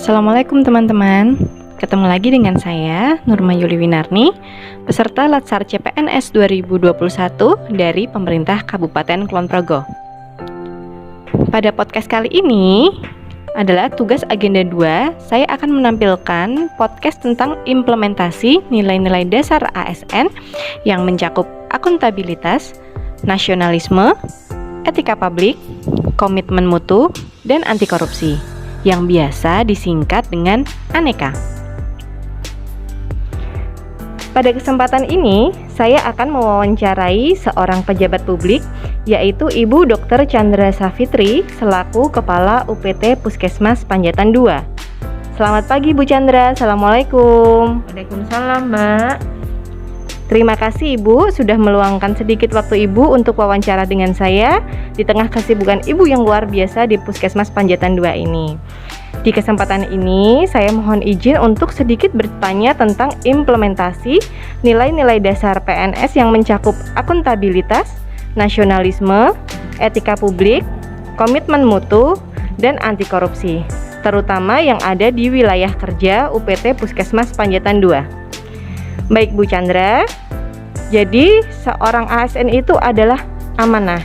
Assalamualaikum teman-teman. Ketemu lagi dengan saya Nurma Yuli Winarni, peserta Latsar CPNS 2021 dari pemerintah Kabupaten Kulon Progo. Pada podcast kali ini adalah tugas agenda 2. Saya akan menampilkan podcast tentang implementasi nilai-nilai dasar ASN yang mencakup akuntabilitas, nasionalisme, etika publik, komitmen mutu, dan anti korupsi, yang biasa disingkat dengan ANEKA. Pada kesempatan ini, saya akan mewawancarai seorang pejabat publik, yaitu Ibu Dr. Chandra Safitri, selaku Kepala UPT Puskesmas Panjatan 2. Selamat pagi Bu Chandra, Assalamualaikum. Waalaikumsalam, Mbak. Terima kasih Ibu sudah meluangkan sedikit waktu Ibu untuk wawancara dengan saya di tengah kesibukan Ibu yang luar biasa di Puskesmas Panjatan 2 ini. Di kesempatan ini, saya mohon izin untuk sedikit bertanya tentang implementasi nilai-nilai dasar PNS yang mencakup akuntabilitas, nasionalisme, etika publik, komitmen mutu, dan anti korupsi, terutama yang ada di wilayah kerja UPT Puskesmas Panjatan 2. Baik Bu Chandra, jadi seorang ASN itu adalah amanah,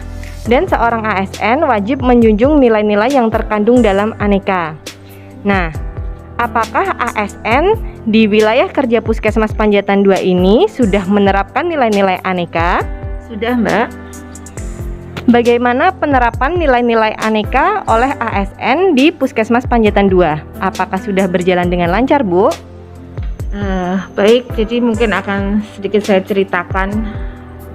dan seorang ASN wajib menjunjung nilai-nilai yang terkandung dalam ANEKA. Nah, apakah ASN di wilayah kerja Puskesmas Panjatan 2 ini sudah menerapkan nilai-nilai ANEKA? Sudah, Mbak. Bagaimana penerapan nilai-nilai ANEKA oleh ASN di Puskesmas Panjatan 2? Apakah sudah berjalan dengan lancar, Bu? Baik, jadi mungkin akan sedikit saya ceritakan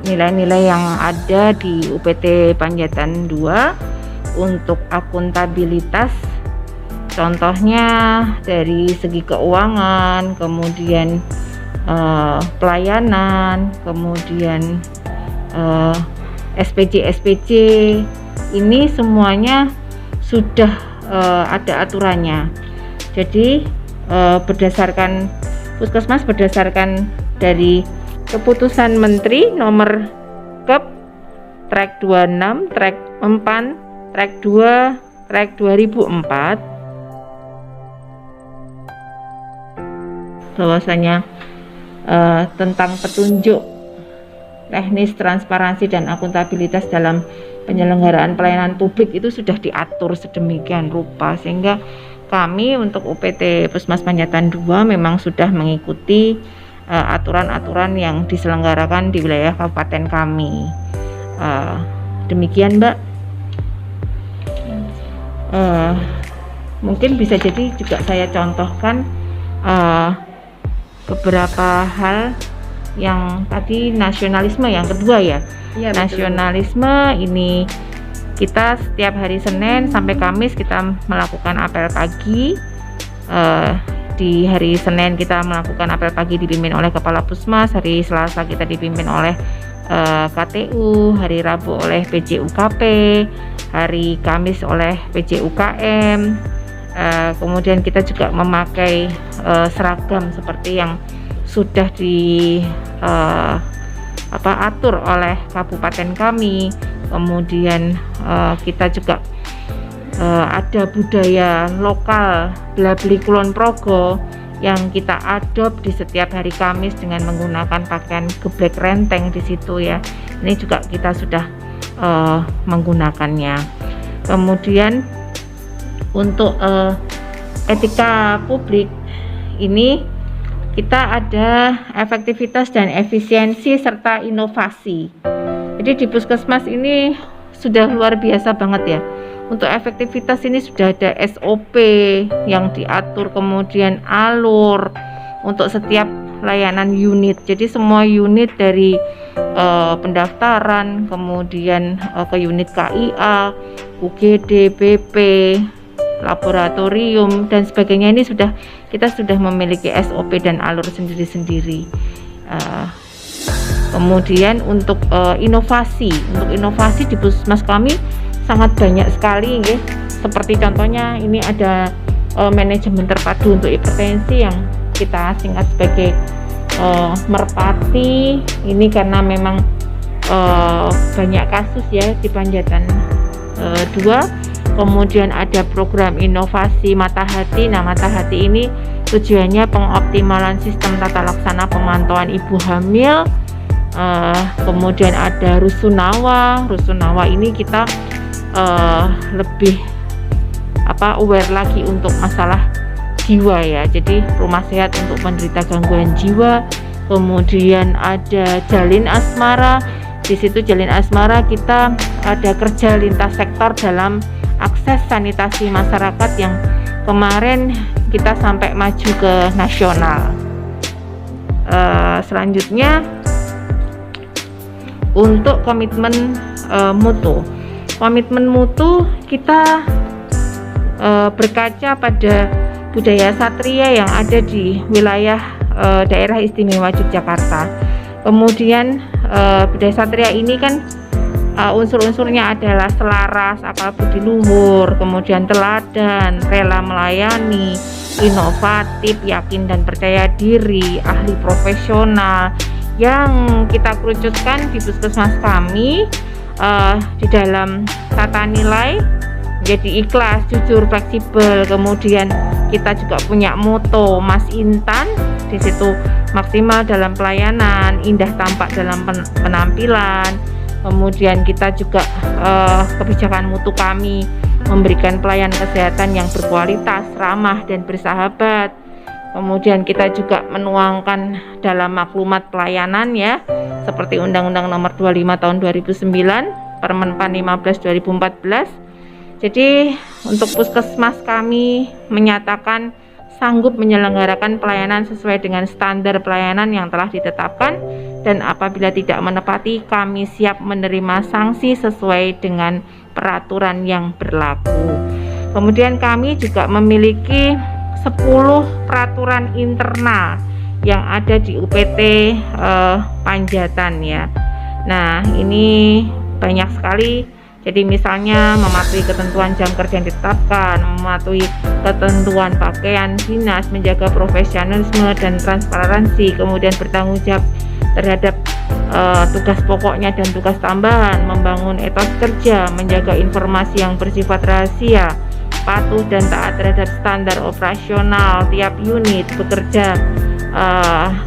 nilai-nilai yang ada di UPT Panjatan 2 untuk akuntabilitas. Contohnya dari segi keuangan, kemudian pelayanan, kemudian SPJ ini semuanya sudah ada aturannya. Jadi Puskesmas berdasarkan dari keputusan Menteri nomor Kep Trek 26, Trek 4, Trek 2, Trek 2004 bahwasanya tentang petunjuk teknis transparansi dan akuntabilitas dalam penyelenggaraan pelayanan publik itu sudah diatur sedemikian rupa sehingga kami untuk UPT Puskesmas Panjatan 2 memang sudah mengikuti aturan-aturan yang diselenggarakan di wilayah kabupaten kami. Demikian, Mbak. Mungkin bisa jadi juga saya contohkan beberapa hal yang tadi nasionalisme yang kedua ya. Iya, Nasionalisme ini kita setiap hari Senin sampai Kamis kita melakukan apel pagi. Di hari Senin kita melakukan apel pagi dipimpin oleh Kepala Pusmas, hari Selasa kita dipimpin oleh KTU, hari Rabu oleh PJUKP, hari Kamis oleh PJUKM. Kemudian kita juga memakai seragam seperti yang sudah atur oleh kabupaten kami. Kemudian kita juga ada budaya lokal Blabli Kulon Progo yang kita adop di setiap hari Kamis dengan menggunakan pakaian geblek renteng di situ ya. Ini juga kita sudah menggunakannya. Kemudian untuk etika publik ini kita ada efektivitas dan efisiensi serta inovasi. Jadi di Puskesmas ini sudah luar biasa banget ya. Untuk efektivitas ini sudah ada SOP yang diatur, kemudian alur untuk setiap layanan unit. Jadi semua unit dari pendaftaran, kemudian ke unit KIA, UGD, BP, laboratorium dan sebagainya ini kita sudah memiliki SOP dan alur sendiri-sendiri. Kemudian untuk inovasi di Puskesmas kami sangat banyak sekali ya. Seperti contohnya ini ada manajemen terpadu untuk hipertensi yang kita singkat sebagai Merpati. Ini karena memang banyak kasus ya di Panjatan 2 Kemudian ada program inovasi Mata Hati. Nah, Mata Hati ini tujuannya pengoptimalan sistem tata laksana pemantauan ibu hamil. Kemudian ada Rusunawa. Rusunawa ini kita lebih aware lagi untuk masalah jiwa ya, jadi rumah sehat untuk penderita gangguan jiwa. Kemudian ada Jalin Asmara. Di situ Jalin Asmara kita ada kerja lintas sektor dalam akses sanitasi masyarakat yang kemarin kita sampai maju ke nasional. Selanjutnya untuk komitmen mutu. Komitmen mutu kita berkaca pada budaya satria yang ada di wilayah daerah istimewa Yogyakarta. Kemudian budaya satria ini kan unsur-unsurnya adalah selaras, akal budi luhur, kemudian teladan, rela melayani, inovatif, yakin dan percaya diri, ahli profesional, yang kita kerucutkan di puskesmas kami di dalam tata nilai menjadi ikhlas, jujur, fleksibel. Kemudian kita juga punya moto Mas Intan, di situ maksimal dalam pelayanan, indah tampak dalam penampilan. Kemudian kita juga kebijakan mutu kami memberikan pelayanan kesehatan yang berkualitas, ramah dan bersahabat. Kemudian kita juga menuangkan dalam maklumat pelayanan ya, seperti Undang-Undang Nomor 25 Tahun 2009, Permenpan 15 2014. Jadi untuk puskesmas kami menyatakan sanggup menyelenggarakan pelayanan sesuai dengan standar pelayanan yang telah ditetapkan, dan apabila tidak menepati kami siap menerima sanksi sesuai dengan peraturan yang berlaku. Kemudian kami juga memiliki 10 peraturan internal yang ada di UPT Panjatan ya. Nah, ini banyak sekali. Jadi misalnya mematuhi ketentuan jam kerja yang ditetapkan, mematuhi ketentuan pakaian dinas, menjaga profesionalisme dan transparansi, kemudian bertanggung jawab terhadap tugas pokoknya dan tugas tambahan, membangun etos kerja, menjaga informasi yang bersifat rahasia, patuh dan taat terhadap standar operasional tiap unit, bekerja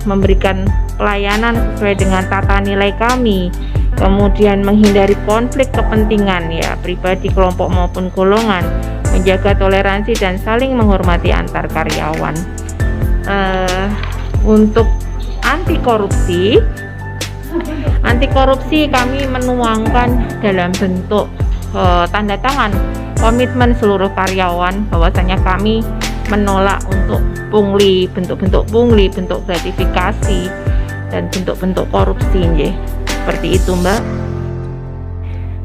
memberikan pelayanan sesuai dengan tata nilai kami. Kemudian menghindari konflik kepentingan ya, pribadi, kelompok maupun golongan, menjaga toleransi dan saling menghormati antar karyawan. Untuk anti korupsi kami menuangkan dalam bentuk tanda tangan komitmen seluruh karyawan bahwasanya kami menolak untuk pungli, bentuk-bentuk pungli, bentuk gratifikasi dan bentuk-bentuk korupsi nggih. Seperti itu, Mbak.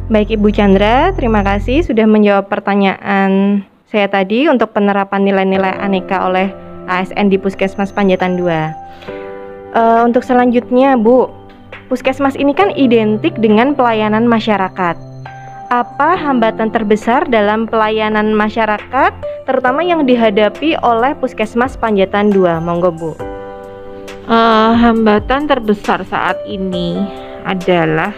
Baik Ibu Chandra, terima kasih sudah menjawab pertanyaan saya tadi untuk penerapan nilai-nilai aneka oleh ASN di Puskesmas Panjatan 2. Untuk selanjutnya, Bu, Puskesmas ini kan identik dengan pelayanan masyarakat. Apa hambatan terbesar dalam pelayanan masyarakat, terutama yang dihadapi oleh Puskesmas Panjatan 2? Monggo, Bu. Hambatan terbesar saat ini adalah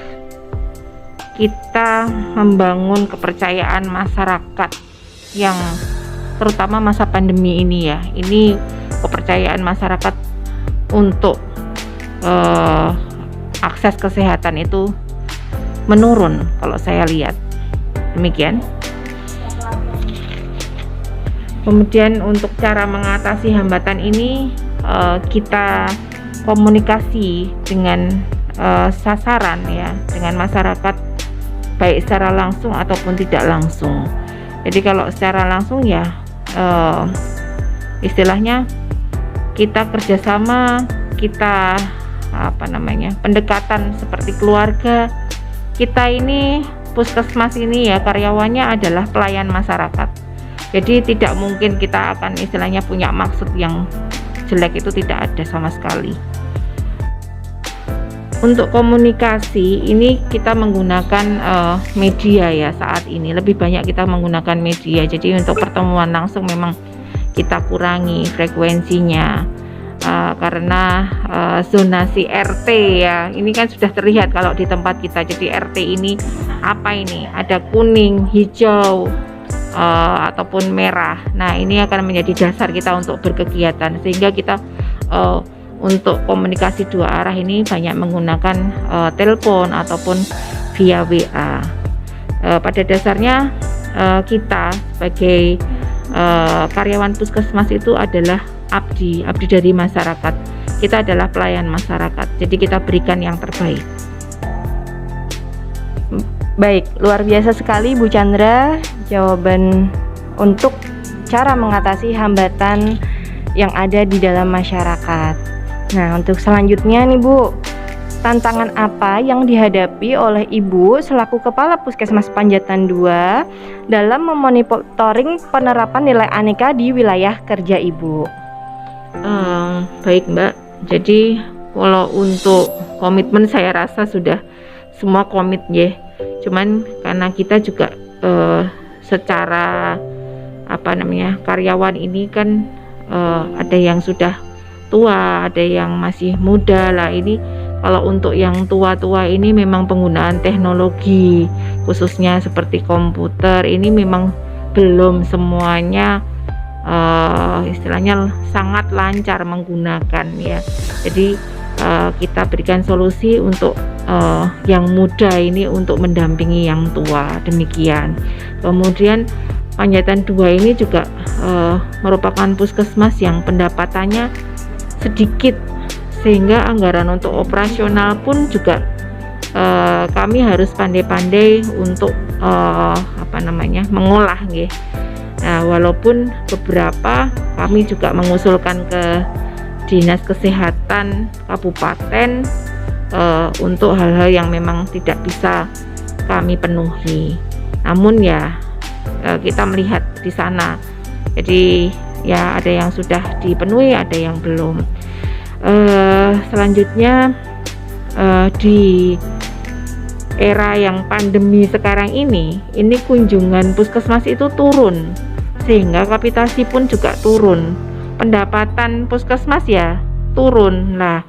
kita membangun kepercayaan masyarakat yang terutama masa pandemi ini ya. Ini kepercayaan masyarakat untuk akses kesehatan itu menurun kalau saya lihat. Demikian. Kemudian untuk cara mengatasi hambatan ini kita komunikasi dengan sasaran ya, dengan masyarakat baik secara langsung ataupun tidak langsung. Jadi kalau secara langsung ya istilahnya kita kerjasama, kita pendekatan seperti keluarga. Kita ini puskesmas ini ya, karyawannya adalah pelayan masyarakat. Jadi tidak mungkin kita akan istilahnya punya maksud yang jelek, itu tidak ada sama sekali. Untuk komunikasi ini kita menggunakan media ya, saat ini lebih banyak kita menggunakan media. Jadi untuk pertemuan langsung memang kita kurangi frekuensinya karena zonasi RT ya, ini kan sudah terlihat kalau di tempat kita. Jadi RT ini apa ini, ada kuning, hijau, ataupun merah. Nah, ini akan menjadi dasar kita untuk berkegiatan, sehingga kita untuk komunikasi dua arah ini banyak menggunakan telepon ataupun via WA. Pada dasarnya kita sebagai karyawan puskesmas itu adalah abdi dari masyarakat. Kita adalah pelayan masyarakat, jadi kita berikan yang terbaik. Baik, luar biasa sekali Bu Chandra jawaban untuk cara mengatasi hambatan yang ada di dalam masyarakat. Nah, untuk selanjutnya nih Bu, tantangan apa yang dihadapi oleh Ibu selaku Kepala Puskesmas Panjatan 2 dalam memonitoring penerapan nilai aneka di wilayah kerja Ibu? Baik Mbak, jadi kalau untuk komitmen saya rasa sudah semua komit ya. Cuman karena kita juga secara karyawan ini kan ada yang sudah tua, ada yang masih muda lah. Ini kalau untuk yang tua-tua ini memang penggunaan teknologi khususnya seperti komputer ini memang belum semuanya istilahnya sangat lancar menggunakan ya. Jadi kita berikan solusi untuk yang muda ini untuk mendampingi yang tua, demikian. Kemudian Panjatan 2 ini juga merupakan puskesmas yang pendapatannya sedikit, sehingga anggaran untuk operasional pun juga kami harus pandai-pandai untuk mengolah nggih. Nah, walaupun beberapa kami juga mengusulkan ke Dinas Kesehatan Kabupaten untuk hal-hal yang memang tidak bisa kami penuhi. Namun ya kita melihat di sana. Jadi ya ada yang sudah dipenuhi, ada yang belum. Selanjutnya di era yang pandemi sekarang ini kunjungan puskesmas itu turun, sehingga kapitasi pun juga turun, pendapatan puskesmas ya turun. Nah,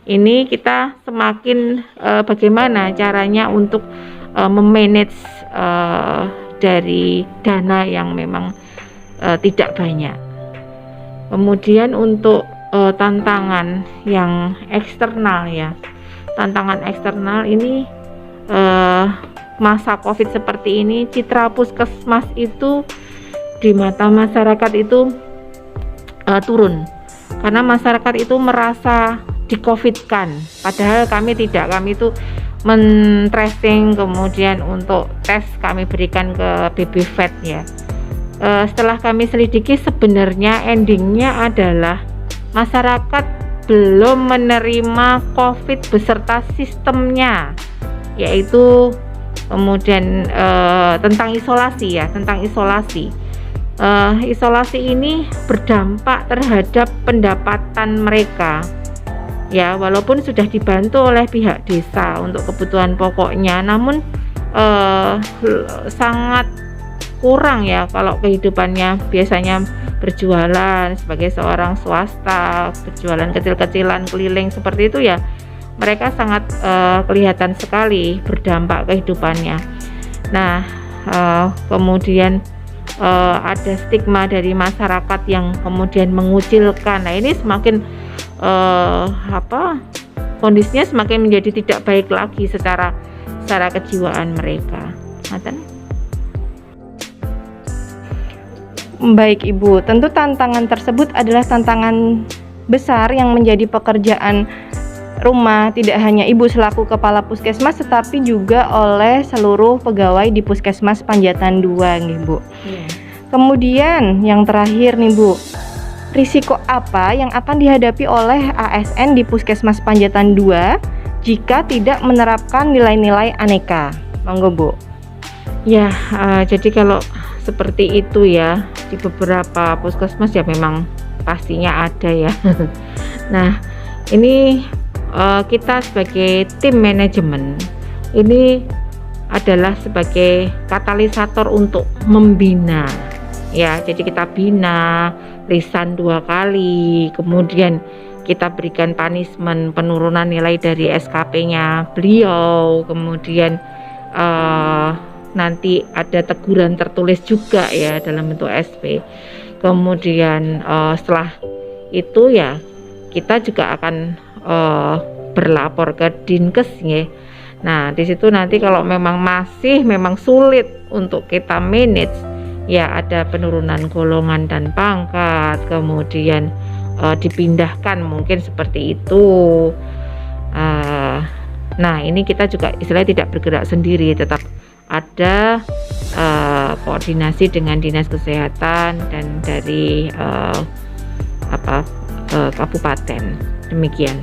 ini kita semakin bagaimana caranya untuk memanage dari dana yang memang tidak banyak. Kemudian untuk tantangan yang eksternal ya, tantangan eksternal ini masa COVID seperti ini, citra puskesmas itu di mata masyarakat itu turun, karena masyarakat itu merasa di-COVID-kan, padahal kami tidak. Kami itu men-tracing, kemudian untuk tes kami berikan ke BBVET ya. Setelah kami selidiki, sebenarnya endingnya adalah masyarakat belum menerima COVID beserta sistemnya, yaitu kemudian tentang isolasi ya, tentang isolasi. Isolasi ini berdampak terhadap pendapatan mereka ya, walaupun sudah dibantu oleh pihak desa untuk kebutuhan pokoknya, namun sangat kurang ya kalau kehidupannya biasanya berjualan sebagai seorang swasta, berjualan kecil-kecilan keliling seperti itu ya, mereka sangat kelihatan sekali berdampak kehidupannya. Nah, kemudian ada stigma dari masyarakat yang kemudian mengucilkan. Nah, ini semakin kondisinya semakin menjadi tidak baik lagi secara kejiwaan mereka. Baik Ibu, tentu tantangan tersebut adalah tantangan besar yang menjadi pekerjaan rumah tidak hanya Ibu selaku Kepala Puskesmas, tetapi juga oleh seluruh pegawai di Puskesmas Panjatan 2 nih Bu. Kemudian yang terakhir nih Bu, risiko apa yang akan dihadapi oleh ASN di Puskesmas Panjatan 2 jika tidak menerapkan nilai-nilai aneka? Monggo Bu. Ya, jadi kalau seperti itu ya, di beberapa puskesmas ya memang pastinya ada ya. Nah, ini kita sebagai tim manajemen ini adalah sebagai katalisator untuk membina ya. Jadi kita bina lisan 2 kali, kemudian kita berikan punishment, penurunan nilai dari SKP-nya beliau, kemudian nanti ada teguran tertulis juga ya dalam bentuk SP. Kemudian setelah itu ya kita juga akan berlapor ke Dinkes ya. Nah di situ nanti kalau memang sulit untuk kita manage, ya ada penurunan golongan dan pangkat, kemudian dipindahkan mungkin seperti itu. Nah ini kita juga istilahnya tidak bergerak sendiri, tetap ada koordinasi dengan dinas kesehatan dan dari kabupaten. Demikian.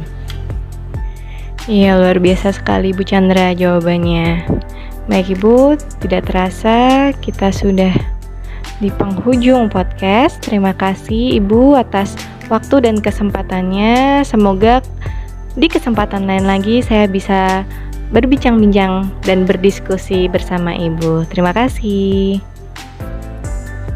Iya, luar biasa sekali Bu Chandra jawabannya. Baik Ibu, tidak terasa kita sudah di penghujung podcast. Terima kasih Ibu atas waktu dan kesempatannya. Semoga di kesempatan lain lagi saya bisa berbincang-bincang dan berdiskusi bersama Ibu. Terima kasih.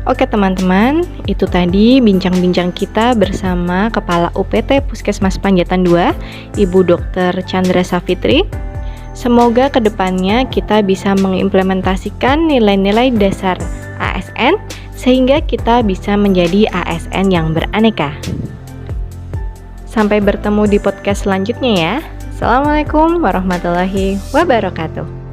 Oke teman-teman, itu tadi bincang-bincang kita bersama Kepala UPT Puskesmas Panjatan 2, Ibu Dr. Chandra Savitri. Semoga kedepannya kita bisa mengimplementasikan nilai-nilai dasar ASN sehingga kita bisa menjadi ASN yang beraneka. Sampai bertemu di podcast selanjutnya ya. Assalamualaikum warahmatullahi wabarakatuh.